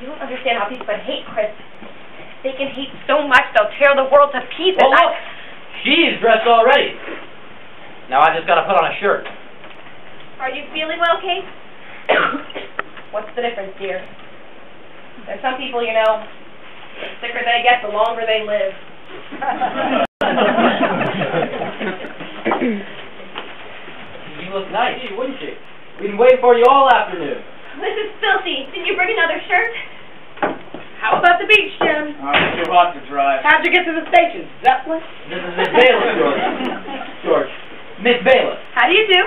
You don't understand how people can hate, Chris. They can hate so much they'll tear the world to pieces. Well, look, she's dressed already. Now I just gotta put on a shirt. Are you feeling well, Kate? What's the difference, dear? There's some people, you know, the sicker they get, the longer they live. You look nice, wouldn't you? We've been waiting for you all afternoon. This is filthy. Did you bring another shirt? How about the beach, Jim? It's too hot to drive. How'd you get to the station? Zeppelin? This is Miss Bayless, George. George. Miss Bayless. How do you do?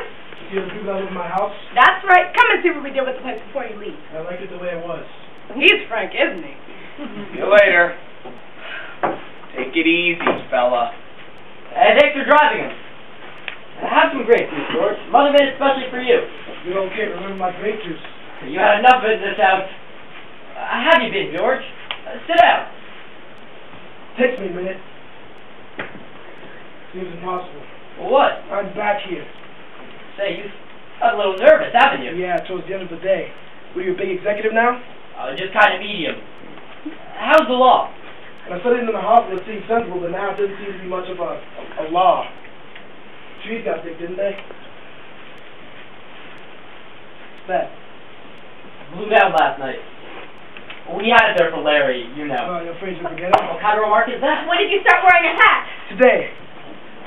See the people that live in my house? That's right. Come and see what we did with the place before you leave. I like it the way it was. He's frank, isn't he? See you later. Take it easy, fella. Hey, thanks for driving him. Have some grape juice, George. Mother made it especially for you. You okay? Remember my grape juice. You had enough of it in this house. How have you been, George? Sit down. Takes me a minute. Seems impossible. Well, what? I'm back here. Say, you got a little nervous, haven't you? Yeah, towards the end of the day. What, are you a big executive now? Just kind of medium. How's the law? When I studied in the hospital, it seemed sensible, but now it doesn't seem to be much of a law. Trees got big, didn't they? What's that? Blew down last night. We had it there for Larry, you know. Oh, you're afraid you'll forget it? What kind of remark is that? When did you start wearing a hat? Today.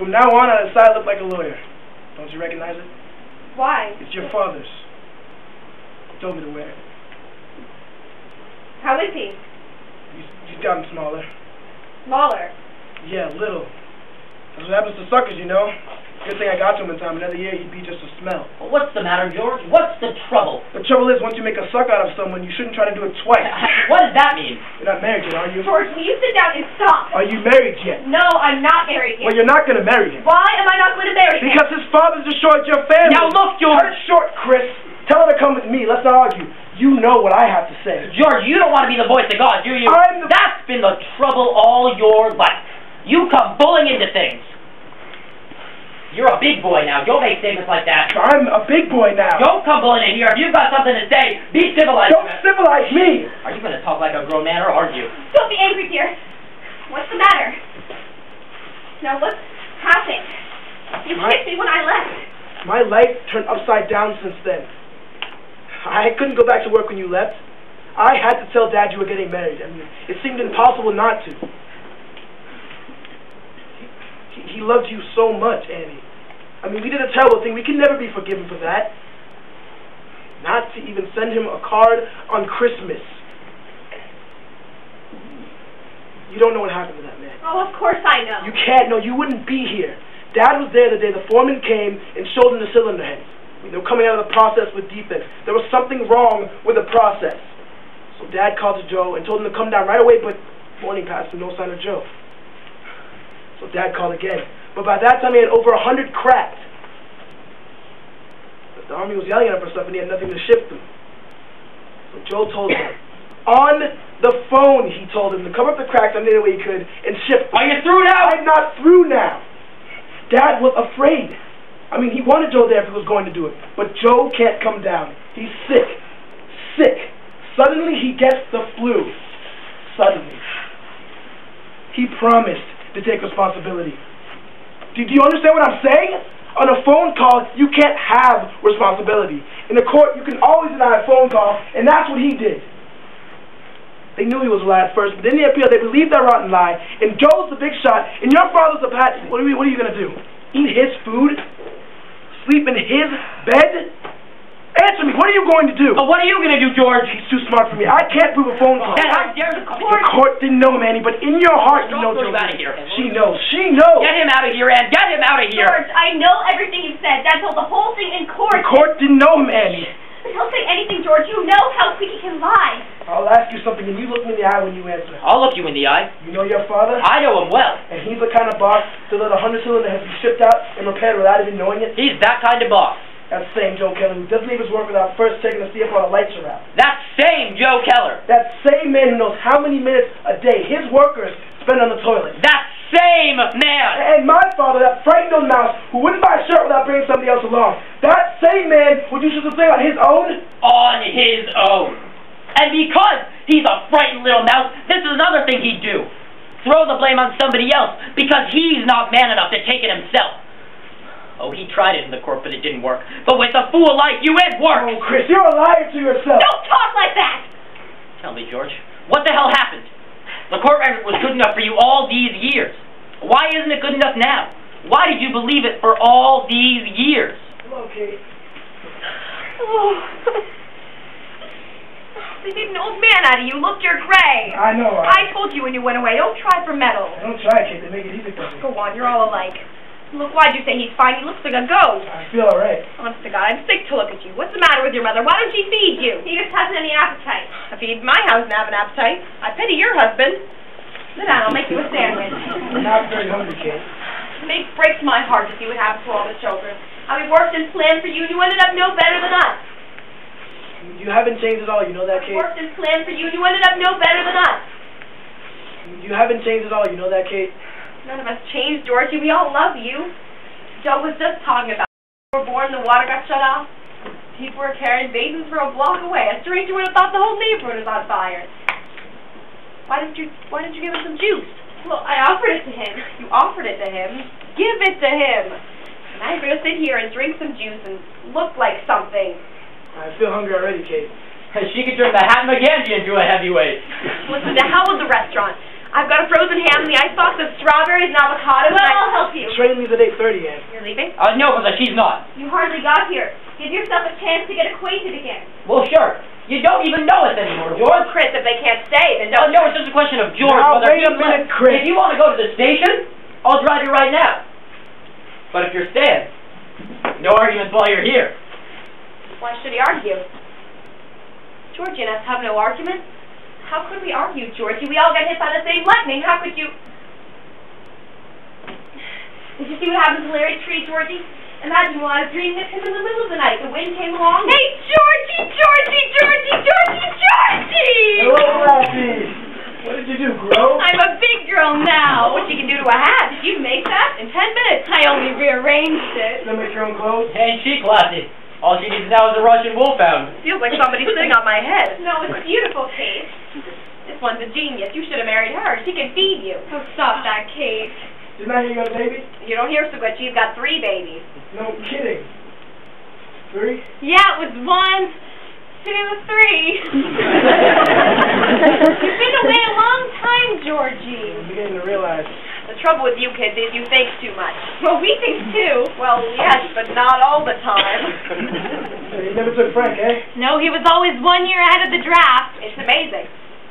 From now on, I decide to look like a lawyer. Don't you recognize it? Why? It's your father's. He told me to wear it. How is he? He's gotten smaller. Smaller? Yeah, little. That's what happens to suckers, you know. Good thing I got to him in time. Another year, he'd be just a smell. Well, what's the matter, George? What's the trouble? The trouble is, once you make a suck out of someone, you shouldn't try to do it twice. What does that mean? You're not married yet, are you? George, will you sit down and stop? Are you married yet? No, I'm not married yet. Well, you're not going to marry him. Why am I not going to marry him? Because his father's destroyed your family. Now look, George! Cut short, Chris. Tell her to come with me. Let's not argue. You know what I have to say. George, you don't want to be the voice of God, do you? That's been the trouble all your life. You come bullying into things. You're a big boy now. Don't make statements like that. I'm a big boy now. Don't come bullying in here. If you've got something to say, be civilized. Don't civilize me. Are you going to talk like a grown man or aren't you? Don't be angry, dear. What's the matter? Now, what's happened? You kicked me when I left. My life turned upside down since then. I couldn't go back to work when you left. I had to tell Dad you were getting married. I mean, it seemed impossible not to. He loved you so much, Annie. I mean, we did a terrible thing. We can never be forgiven for that. Not to even send him a card on Christmas. You don't know what happened to that man. Oh, of course I know. You can't know. You wouldn't be here. Dad was there the day the foreman came and showed him the cylinder heads. They were coming out of the process with defects. There was something wrong with the process. So Dad called to Joe and told him to come down right away, but morning passed with no sign of Joe. So Dad called again. But by that time he had over 100 cracked. But the army was yelling at him for stuff and he had nothing to ship them. So Joe told him, on the phone he told him to cover up the cracks any way he could and ship them. Are you through now? I'm not through now. Dad was afraid. I mean, he wanted Joe there if he was going to do it. But Joe can't come down. He's sick. Sick. Suddenly he gets the flu. Suddenly. He promised to take responsibility. Do you understand what I'm saying? On a phone call, you can't have responsibility. In the court, you can always deny a phone call, and that's what he did. They knew he was a lie at first, but then they appealed. They believed that rotten lie, and Joe's the big shot, and your father's a pat. What are you going to do? Eat his food? Sleep in his bed? Answer me, what are you going to do? What are you going to do, George? He's too smart for me. I can't prove a phone call. How dare the court? The court didn't know him, Annie, but in your heart you know Joe. Out of here. She knows. She knows. Get him out of here, Ann. Get him out of here. George, I know everything you've said. Dad told the whole thing in court. The court didn't know him, Annie. But don't say anything, George. You know how quick he can lie. I'll ask you something, and you look me in the eye when you answer. I'll look you in the eye. You know your father? I know him well. And he's the kind of boss to let 100 cylinder heads be shipped out and repaired without even knowing it? He's that kind of boss. That same Joe Keller who doesn't leave his work without first checking to see if all the lights are out. That same Joe Keller. That same man who knows how many minutes a day his workers spend on the toilet. That same man. And my father, that frightened old mouse who wouldn't buy a shirt without bringing somebody else along. That same man would use the thing on his own? On his own. And because He's a frightened little mouse. This is another thing he'd do. Throw the blame on somebody else because he's not man enough to take it himself. Oh, he tried it in the court, but it didn't work. But with a fool like you, it worked. Oh, Chris, you're a liar to yourself. Don't talk like that! Tell me, George, what the hell happened? The court record was good enough for you all these years. Why isn't it good enough now? Why did you believe it for all these years? Hello, Kate. Oh. They made an old man out of you. Look, you're gray. I know. I told you when you went away, don't try for metal. Don't try, Kate. They make it easy for me. Go on, you're all alike. Look, why'd you say he's fine? He looks like a ghost. I feel alright. Honest to God, I'm sick to look at you. What's the matter with your mother? Why don't she feed you? He just hasn't any appetite. If he'd my house and have an appetite, I pity your husband. Sit down, I'll make you a sandwich. I'm not very hungry, Kate. It breaks my heart to see what happens to all the children. How we worked and planned for you, and you ended up no better than us. You haven't changed at all, you know that, Kate? We worked and planned for you, and you ended up no better than us. You haven't changed at all, you know that, Kate? None of us changed, Georgie. We all love you. Joe was just talking about when we were born, the water got shut off. People were carrying basins for a block away. A stranger would have thought the whole neighborhood was on fire. Why didn't you give him some juice? Well, I offered it to him. You offered it to him. Give it to him. Now you're going to sit here and drink some juice and look like something. I feel hungry already, Kate. She could turn the hat McGandy into a heavyweight. Listen, to hell with the restaurant. I've got a frozen ham in the icebox with strawberries and avocados. Well, I'll help you. Train leaves at 8:30, Ann. You're leaving? No, because she's not. You hardly got here. Give yourself a chance to get acquainted again. Well, sure. You don't even know us anymore, George. Well, Chris, if they can't stay, then don't. No, it's just a question of George. Now, whether wait a minute, Chris. If you want to go to the station, I'll drive you right now. But if you're staying, no arguments while you're here. Why should he argue? Georgie and us have no argument. How could we argue, Georgie? We all got hit by the same lightning. How could you... Did you see what happened to Larry's tree, Georgie? Imagine while I was dreaming of him in the middle of the night. The wind came along. Hey, Georgie! Hello, Raffy. What did you do, grow? I'm a big girl now. What you can do to a hat? Did you make that? In 10 minutes. I only rearranged it. Still make your own clothes? Ain't she classy? All she needs now is a Russian wolfhound. Feels like somebody's sitting on my head. No, it's beautiful, Kate. This one's a genius. You should have married her. She can feed you. Oh, stop that, Kate. Didn't I hear you got a baby? You don't hear so good. She's got 3 babies. No kidding. 3? Yeah, it was 1, 2, 3. You've been away a long time, Georgie. I'm beginning to realize. The trouble with you kids is you think too much. Well, we think too. Well, yes, but not all the time. You never took Frank, eh? No, he was always 1 year ahead of the draft. It's amazing.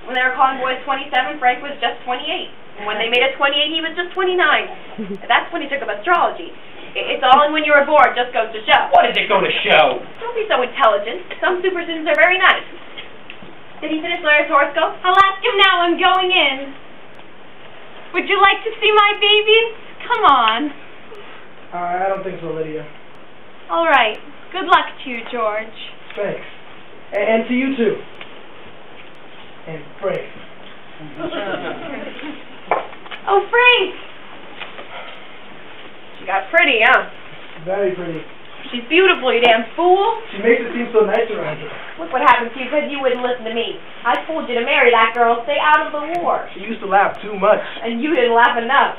When they were calling boys 27, Frank was just 28. And when they made it 28, he was just 29. That's when he took up astrology. It's all in when you were born, just goes to show. What does it go to show? Don't be so intelligent. Some superstitions are very nice. Did he finish Larry's horoscope? I'll ask him now. I'm going in. Would you like to see my babies? Come on. I don't think so, Lydia. All right. Good luck to you, George. Thanks. And to you, too. And Frank. Oh, Frank! She got pretty, huh? Very pretty. She's beautiful, you damn fool. She makes it seem so nice around here. Look what happened to you because you wouldn't listen to me. I told you to marry that girl and stay out of the war. She used to laugh too much. And you didn't laugh enough.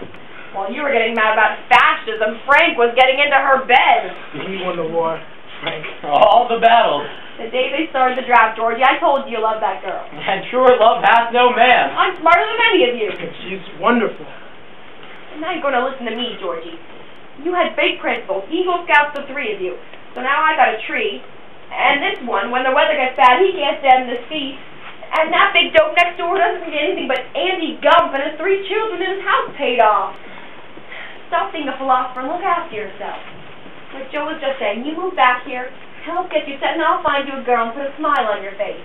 While you were getting mad about fascism, Frank was getting into her bed. He won the war, Frank. All the battles. The day they started the draft, Georgie, I told you you loved that girl. And sure love hath no man. I'm smarter than any of you. She's wonderful. And now you're going to listen to me, Georgie. You had fake principles, Eagle Scouts, the 3 of you. So now I got a tree. And this one, when the weather gets bad, he can't stand in his feet. And that big dope next door doesn't get anything but Andy Gump and his 3 children and his house paid off. Stop being a philosopher and look after yourself. Like Joe was just saying, you move back here, help get you set, and I'll find you a girl and put a smile on your face.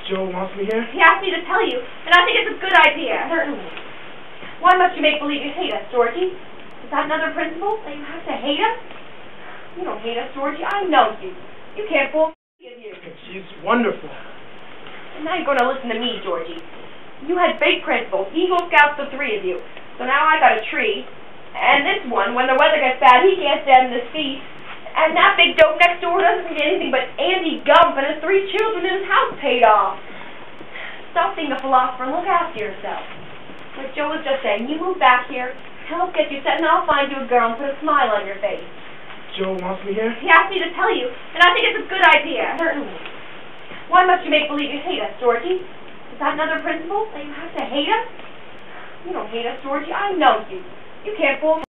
Joe wants me here? He asked me to tell you, and I think it's a good idea. Certainly. Why must you make believe you hate us, Georgie? Is that another principle, that you have to hate us? You don't hate us, Georgie. I know you. You can't fool any of you. She's wonderful. And now you're going to listen to me, Georgie. You had fake principles, Eagle Scouts, the 3 of you. So now I got a tree. And this one, when the weather gets bad, he can't stand in his feet. And that big dope next door doesn't get anything but Andy Gump and his 3 children and his house paid off. Stop being a philosopher and look after yourself. Like Joe was just saying, you move back here, help get you set, and I'll find you a girl and put a smile on your face. Joe wants me here? He asked me to tell you, and I think it's a good idea. Certainly. Why must you make believe you hate us, Georgie? Is that another principle? That you have to hate us? You don't hate us, Georgie. I know you. You can't fool me.